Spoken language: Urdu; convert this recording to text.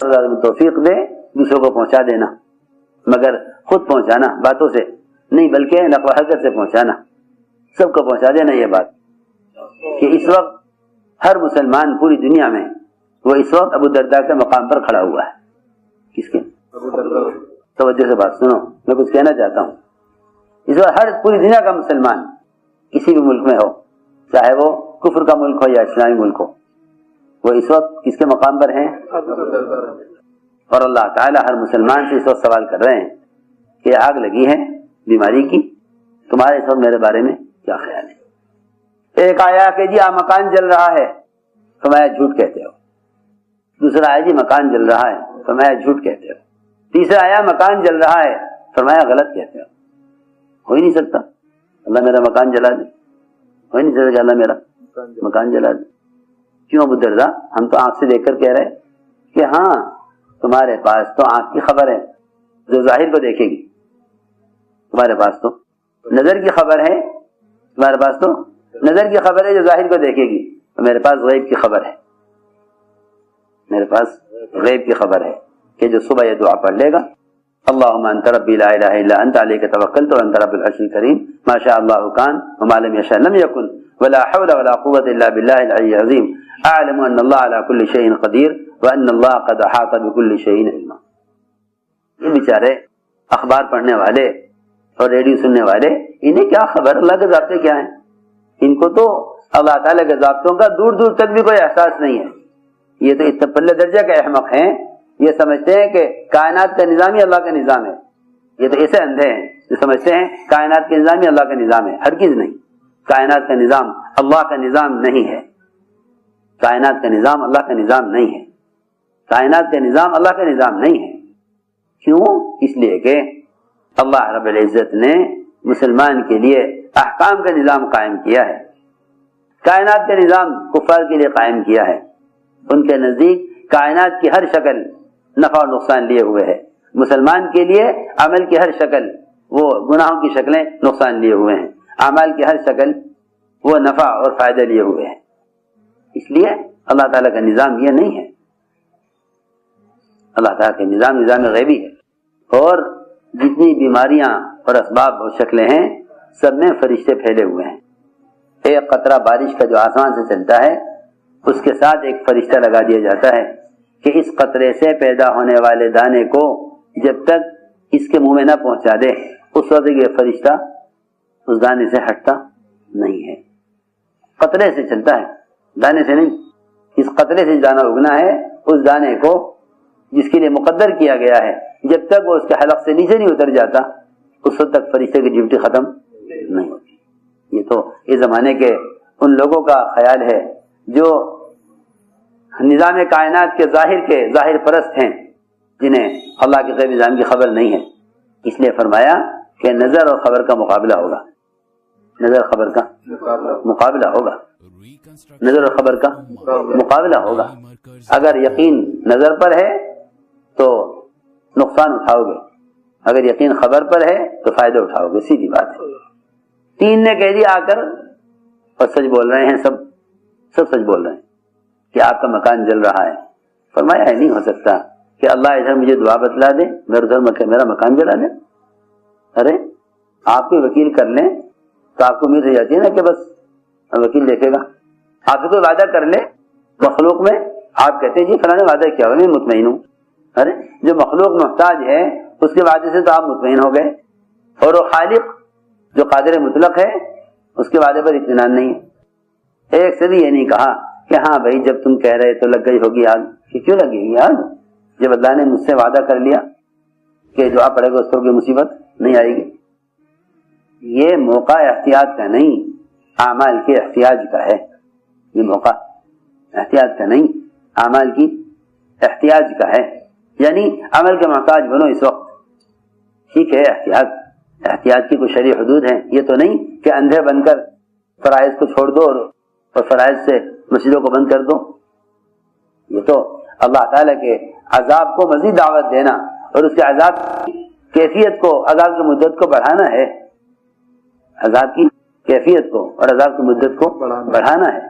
توفیق دے دوسروں کو پہنچا دینا، مگر خود پہنچانا باتوں سے نہیں بلکہ نقل و حرکت سے پہنچانا، سب کو پہنچا دینا۔ یہ بات کہ اس وقت ہر مسلمان پوری دنیا میں وہ اس وقت ابو درداء کے مقام پر کھڑا ہوا ہے۔ کس کے؟ توجہ سے بات سنو، میں کچھ کہنا چاہتا ہوں۔ اس وقت ہر پوری دنیا کا مسلمان کسی بھی ملک میں ہو، چاہے وہ کفر کا ملک ہو یا اسلامی ملک ہو، وہ اس وقت کس کے مقام پر ہیں؟ اور اللہ تعالیٰ ہر مسلمان سے اس وقت سوال کر رہے ہیں کہ آگ لگی ہے بیماری کی، تمہارے اس وقت میرے بارے میں کیا خیال ہے؟ ایک آیا کہ جی مکان جل رہا ہے، فرمایا جھوٹ کہتے ہو۔ دوسرا آیا جی مکان جل رہا ہے، فرمایا جھوٹ کہتے ہو۔ تیسرا آیا مکان جل رہا ہے، فرمایا غلط کہتے ہو ہی نہیں سکتا اللہ میرا مکان جلا دے، ہو ہی نہیں سکتا کہ اللہ میرا مکان جلا دے۔ کیوں ابو درداء؟ ہم تو آنکھ سے دیکھ کر کہہ رہے کہ ہاں تمہارے پاس تو آنکھ کی خبر ہے جو ظاہر کو دیکھے گی، تمہارے پاس تو نظر کی خبر ہے، تمہارے پاس تو نظر کی خبر ہے جو ظاہر کو دیکھے گی، میرے پاس غیب کی خبر ہے، میرے پاس غیب کی خبر ہے کہ جو صبح یہ دعا پڑھ لے گا، اللہم انت ربی لا الہ الا انت علیک توکلت وانت رب العرش الکریم ما شاء اللہ کان وما لم یشاء لم یکن ولا حول ولا قوة الا باللہ العلی العظیم اعلم ان اللہ علی کل شیء قدیر وان اللہ قد احاط بکل شیء علما۔ یہ بیچارے اخبار پڑھنے والے اور ریڈیو سننے والے، انہیں کیا خبر اللہ کے ضابطے کیا ہیں؟ ان کو تو اللہ تعالیٰ کے ضابطوں کا دور دور تک بھی کوئی احساس نہیں ہے۔ یہ تو اتنے پلے درجہ کے احمق ہیں، یہ سمجھتے ہیں کہ کائنات کا نظام ہی اللہ کا نظام ہے۔ یہ تو ایسے اندھے ہیں جو سمجھتے ہیں کائنات کا نظام ہی اللہ کا نظام ہے۔ ہرگز نہیں، کائنات کا نظام اللہ کا نظام نہیں ہے، کائنات کا نظام اللہ کا نظام نہیں ہے، کائنات کا نظام اللہ کا نظام نہیں ہے۔ کیوں؟ اس لیے کہ اللہ رب العزت نے مسلمان کے لیے احکام کا نظام قائم کیا ہے، کائنات کا نظام کفار کے لیے قائم کیا ہے۔ ان کے نزدیک کائنات کی ہر شکل نفع اور نقصان لیے ہوئے ہے، مسلمان کے لیے عمل کی ہر شکل وہ گناہوں کی شکلیں نقصان لیے ہوئے ہیں، اعمال کی ہر شکل وہ نفع اور فائدہ لیے ہوئے ہیں۔ اس لیے اللہ تعالیٰ کا نظام یہ نہیں ہے، اللہ تعالیٰ کا نظام نظام غیبی ہے، اور جتنی بیماریاں اور اسباب اور شکلیں ہیں سب میں فرشتے پھیلے ہوئے ہیں۔ ایک قطرہ بارش کا جو آسمان سے چلتا ہے اس کے ساتھ ایک فرشتہ لگا دیا جاتا ہے کہ اس قطرے سے پیدا ہونے والے دانے کو جب تک اس کے منہ میں نہ پہنچا دے اس وقت یہ فرشتہ اس دانے سے ہٹتا نہیں ہے۔ قطرے سے چلتا ہے، دانے سے نہیں۔ اس قطرے سے دانا اگنا ہے، اس دانے کو جس کے لیے مقدر کیا گیا ہے جب تک وہ اس کے حلق سے نیچے نہیں اتر جاتا اس وقت تک فرشتے کی ڈیوٹی ختم نہیں ہوتی۔ یہ تو اس زمانے کے ان لوگوں کا خیال ہے جو نظام کائنات کے ظاہر پرست ہیں، جنہیں اللہ کے غیب نظام کی خبر نہیں ہے۔ اس لیے فرمایا کہ نظر اور خبر کا مقابلہ ہوگا، نظر خبر کا مقابلہ ہوگا، نظر اور خبر کا مقابلہ ہوگا۔ اگر یقین نظر پر ہے تو نقصان اٹھاؤ گے، اگر یقین خبر پر ہے تو فائدہ اٹھاؤ گے، سیدھی بات ہے۔ تین نے کہہ دیا آ کر، اور سچ بول رہے ہیں، سب سچ بول رہے ہیں کہ آپ کا مکان جل رہا ہے۔ فرمایا ہے نہیں ہو سکتا کہ اللہ ادھر مجھے دعا بتلا دے، میرا مکان جلا دے۔ ارے آپ کوئی وکیل کر لیں تو آپ کو امید ہو جاتی ہے نا کہ بس وکیل دیکھے گا۔ آپ سے کوئی وعدہ کر لے مخلوق میں، آپ کہتے ہیں جی فلاں نے وعدہ کیا ہوا میں مطمئن ہوں۔ ارے جو مخلوق محتاج ہے اس کے وعدے سے تو آپ مطمئن ہو گئے، اور وہ خالق جو قادر مطلق ہے اس کے وعدے پر اطمینان نہیں ہے۔ ایک سے بھی یہ نہیں کہا کہ ہاں بھائی جب تم کہہ رہے تو لگ گئی ہوگی آگ، کہ کیوں لگے گی آگ جب اللہ نے مجھ سے وعدہ کر لیا کہ دعا پڑے گا اس پر کوئی مصیبت نہیں آئے گی۔ یہ موقع احتیاط کا نہیں، اعمال کے احتیاج کا ہے۔ یہ موقع احتیاط کا نہیں، اعمال کی احتیاج کا ہے، یعنی عمل کے محتاج بنو اس وقت۔ ٹھیک ہے احتیاط کی کچھ شرعی حدود ہیں، یہ تو نہیں کہ اندھے بن کر فرائض کو چھوڑ دو اور فرائض سے مسجدوں کو بند کر دو۔ یہ تو اللہ تعالیٰ کے عذاب کو مزید دعوت دینا اور اس کے عذاب کی کیفیت کو، عذاب کی مدت کو بڑھانا ہے، عذاب کی کیفیت کو اور عذاب کی مدت کو بڑھانا ہے۔